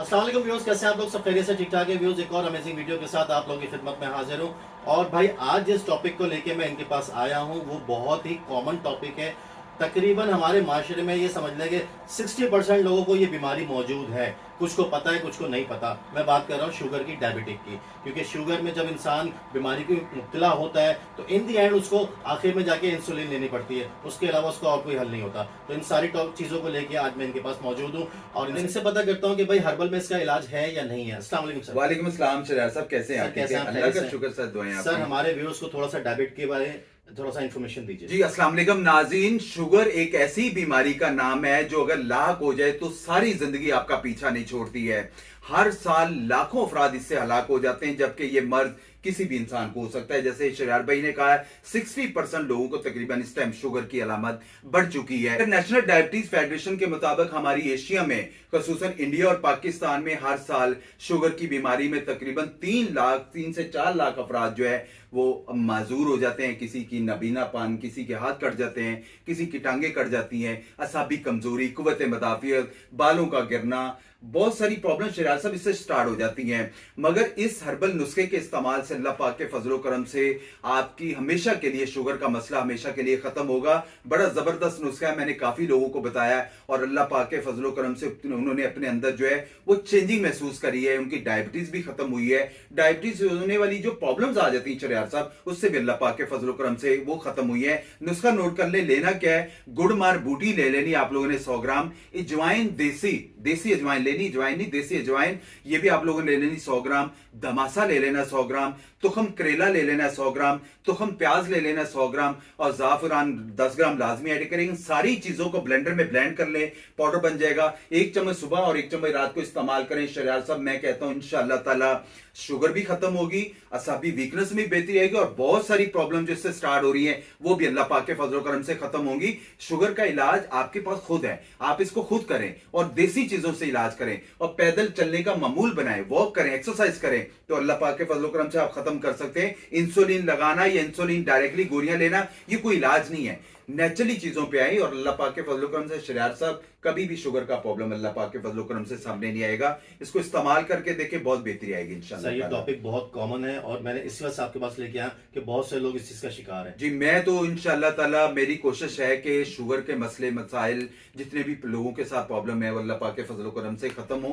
अस्सलाम वालेकुम व्यूअर्स, कैसे हैं आप लोग? सब खैरियत से, ठीक ठाक है व्यूअर्स। एक और अमेजिंग वीडियो के साथ आप लोगों की खिदमत में हाजिर हूं। और भाई आज जिस टॉपिक को लेके मैं इनके पास आया हूं वो बहुत ही कॉमन टॉपिक है। तकरीबन हमारे माशरे में ये समझ लें कि 60% लोगों को ये बीमारी मौजूद है। कुछ को पता है, कुछ को नहीं पता। मैं बात कर रहा हूँ शुगर की, डायबिटिक की। क्योंकि शुगर में जब इंसान बीमारी को मुब्तला होता है तो इन दी एंड उसको आखिर में जाके इंसुलिन लेनी पड़ती है। उसके अलावा उसका और कोई हल नहीं होता। तो इन सारी चीज़ों को लेके आज मैं इनके पास मौजूद हूँ और इनसे पता करता हूँ कि भाई हर्बल में इसका इलाज है या नहीं है। अस्सलाम वालेकुम सर। वालेकुम अस्सलाम शरार साहब, कैसे हैं सर आप? कैसे ठीक हैं है, आप? अल्लाह खैरियत का से? शुक्र सर, दुआएं सर आपकी। हमारे व्यूअर्स को थोड़ा सा डायबिट के बारे में थोड़ा सा इन्फॉर्मेशन दीजिए। जी अस्सलाम वालेकुम नाज़रीन, शुगर एक ऐसी बीमारी का नाम है जो अगर लाक हो जाए तो सारी जिंदगी आपका पीछा नहीं छोड़ती है। हर साल लाखों अफराद इससे हलाक हो जाते हैं, जबकि ये मर्ज किसी भी इंसान को हो सकता है। जैसे शरार भाई ने कहा है, 60% लोगों को तकरीबन इस टाइम शुगर की अलामत बढ़ चुकी है। इंटरनेशनल डायबिटीज फेडरेशन के मुताबिक हमारी एशिया में, खसूसन इंडिया और पाकिस्तान में, हर साल शुगर की बीमारी में तकरीबन 3 से 4 लाख अफराद जो है वो माजूर हो जाते हैं। किसी की नबीनापन, किसी के हाथ कट जाते हैं, किसी की टांगे कट जाती हैं, असाबी कमजोरी, कुव्वत मदाफियत, बालों का गिरना, बहुत सारी प्रॉब्लम शरार सब इससे स्टार्ट हो जाती हैं। मगर इस हर्बल नुस्खे के इस्तेमाल से अल्लाह पाक के फजलो करम से आपकी हमेशा के लिए शुगर का मसला हमेशा के लिए खत्म होगा। बड़ा जबरदस्त नुस्खा है, मैंने काफी लोगों को बताया है और अल्लाह पाक के फजलो करम से उन्होंने अपने अंदर जो है वो चेंजिंग महसूस करी है। उनकी डायबिटीज भी खत्म हुई है। डायबिटीज होने वाली जो प्रॉब्लम्स आ जाती है शरियार साहब, उससे भी अल्लाह पाक के फजलो करम से वो खत्म हुई है। नुस्खा नोट कर ले, लेना क्या है, गुड़ मार बूटी ले लेनी आप लोगों ने 100 ग्राम, अजवाइन देसी अजवाइन लेनी, अजवाइन नहीं देसी अजवाइन, ये भी आप लोगों ने ले लेनी 100 ग्राम, धमासा ले लेना 100 ग्राम, तुखम करेला ले लेना 100 ग्राम, तुखम प्याज ले लेना 100 ग्राम और जाफरान 10 ग्राम लाजमी ऐड करेंगे। सारी चीजों को ब्लेंडर में ब्लेंड कर ले, पाउडर बन जाएगा। 1 चम्मच सुबह और 1 चम्मच रात को इस्तेमाल करें। शरियार साहब मैं कहता हूं इंशाअल्लाह ताला शुगर भी खत्म होगी, असाबी वीकनेस में बेहतरी आएगी और बहुत सारी प्रॉब्लम जो इससे स्टार्ट हो रही हैं वो भी अल्लाह पाक के फजल करम से खत्म होंगी। शुगर का इलाज आपके पास खुद है, आप इसको खुद करें और देसी चीजों से इलाज करें और पैदल चलने का मामूल बनाएं, वॉक करें, एक्सरसाइज करें, तो अल्लाह पाक के फजल करम से आप खत्म कर सकते हैं। इंसुलिन लगाना या इंसुलिन डायरेक्टली गोलियां लेना ये कोई इलाज नहीं है। नेचुरली चीजों पे आई और अल्लाह पाक के फजल करम से शरियार साहब कभी भी शुगर का प्रॉब्लम अल्लाह पाक के फजल करम से सामने नहीं आएगा। इसको इस्तेमाल करके देखें, बहुत बेहतरी आएगी इंशाल्लाह। ये टॉपिक बहुत कॉमन है और मैंने इस वजह से आपके पास लेके आया कि बहुत से लोग इस चीज का शिकार हैं। जी मैं तो इंशाल्लाह ताला मेरी कोशिश है कि शुगर के मसले मसाइल जितने भी लोगों के साथ प्रॉब्लम है वो अल्लाह पाक के फजल करम से खत्म हो।